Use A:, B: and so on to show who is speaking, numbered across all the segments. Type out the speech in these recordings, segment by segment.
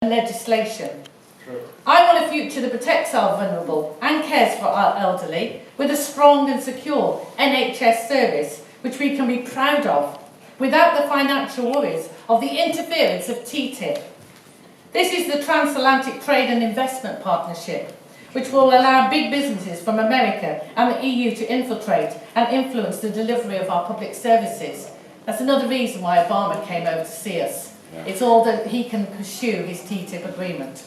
A: legislation. I want a future that protects our vulnerable and cares for our elderly with a strong and secure NHS service which we can be proud of without the financial worries of the interference of TTIP. This is the Transatlantic Trade and Investment Partnership, which will allow big businesses from America and the EU to infiltrate and influence the delivery of our public services. That's another reason why Obama came over to see us. Yeah. It's all that he can pursue his TTIP agreement.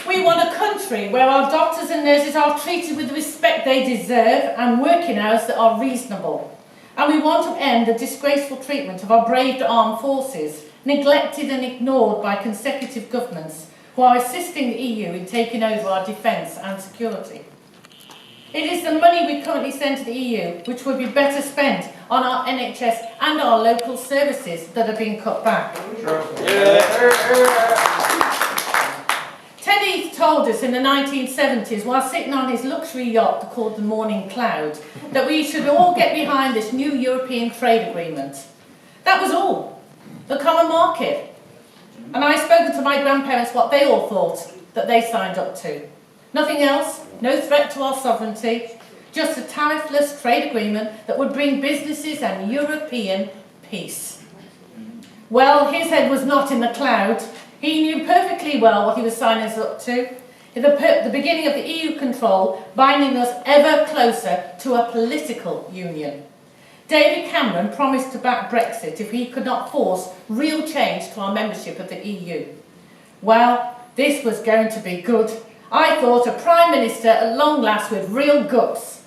A: We want a country where our doctors and nurses are treated with the respect they deserve and working hours that are reasonable. And we want to end the disgraceful treatment of our brave armed forces, neglected and ignored by consecutive governments who are assisting the EU in taking over our defence and security. It is the money we currently send to the EU which would be better spent on our NHS and our local services that are being cut back. Ted Heath told us in the 1970s, while sitting on his luxury yacht called the Morning Cloud, that we should all get behind this new European trade agreement. That was all. The common market. And I've spoken to my grandparents what they all thought that they signed up to. Nothing else, no threat to our sovereignty, just a tariffless trade agreement that would bring businesses and European peace. Well, his head was not in the cloud. He knew perfectly well what he was signing us up to. The beginning of the EU control, binding us ever closer to a political union. David Cameron promised to back Brexit if he could not force real change to our membership of the EU. Well, this was going to be good. I thought a Prime Minister at long last with real guts.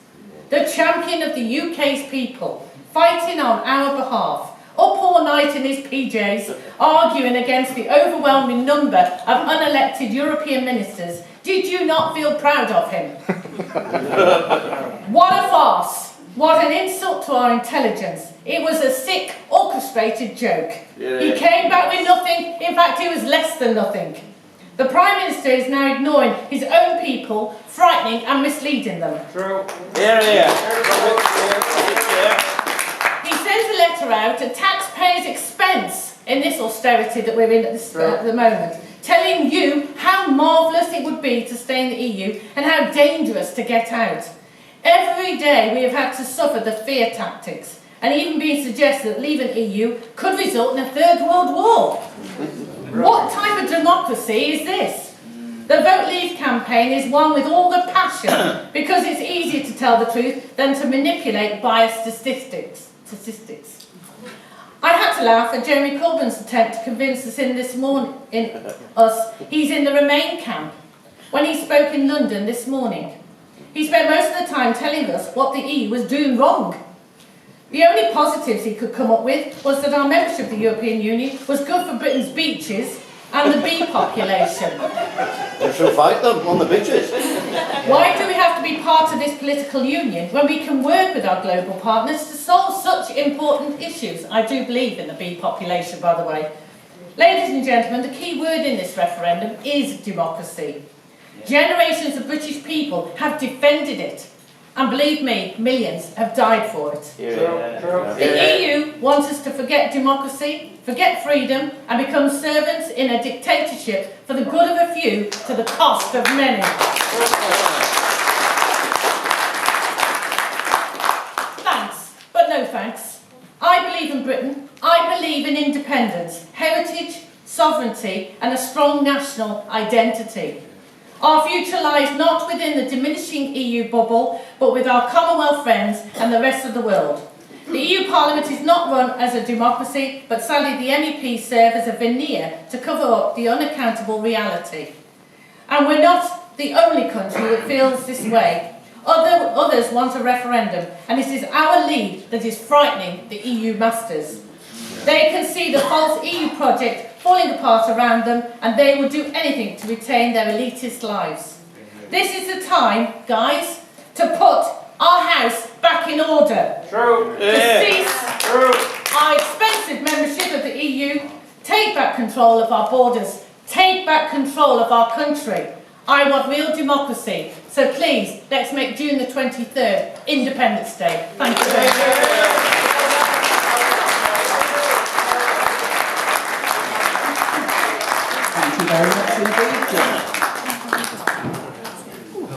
A: The champion of the UK's people, fighting on our behalf, up all night in his PJs, arguing against the overwhelming number of unelected European ministers. Did you not feel proud of him? What a farce! What an insult to our intelligence. It was a sick, orchestrated joke. He came back with nothing. In fact, it was less than nothing. The Prime Minister is now ignoring his own people, frightening and misleading them.
B: True.
A: He sends a letter out at taxpayers' expense in this austerity that we're in at the moment, telling you how marvellous it would be to stay in the EU and how dangerous to get out. Every day we have had to suffer the fear tactics and even been suggested that leaving the EU could result in a Third World War. What type of democracy is this? The Vote Leave campaign is one with all the passion because it's easier to tell the truth than to manipulate biased statistics. I had to laugh at Jeremy Corbyn's attempt to convince us he's in the Remain camp when he spoke in London this morning. He spent most of the time telling us what the EU was doing wrong. The only positives he could come up with was that our membership of the European Union was good for Britain's beaches and the bee population.
C: We shall fight them on the beaches.
A: Why do we have to be part of this political union when we can work with our global partners to solve such important issues? I do believe in the bee population, by the way. Ladies and gentlemen, the key word in this referendum is democracy. Generations of British people have defended it. And believe me, millions have died for it. The EU wants us to forget democracy, forget freedom, and become servants in a dictatorship for the good of a few to the cost of many. Thanks, but no thanks. I believe in Britain. I believe in independence, heritage, sovereignty, and a strong national identity. Our future lies not within the diminishing EU bubble, but with our Commonwealth friends and the rest of the world. The EU Parliament is not run as a democracy, but sadly the MEPs serve as a veneer to cover up the unaccountable reality. And we're not the only country that feels this way. Others want a referendum, and it is our lead that is frightening the EU masters. They can see the false EU project falling apart around them, and they will do anything to retain their elitist lives. This is the time, guys, to put our house back in order.
B: True.
A: To cease our expensive membership of the EU, take back control of our borders, take back control of our country. I want real democracy. So please, let's make June the 23rd Independence Day. Thank you very much.
B: Thank you very much indeed, Jim.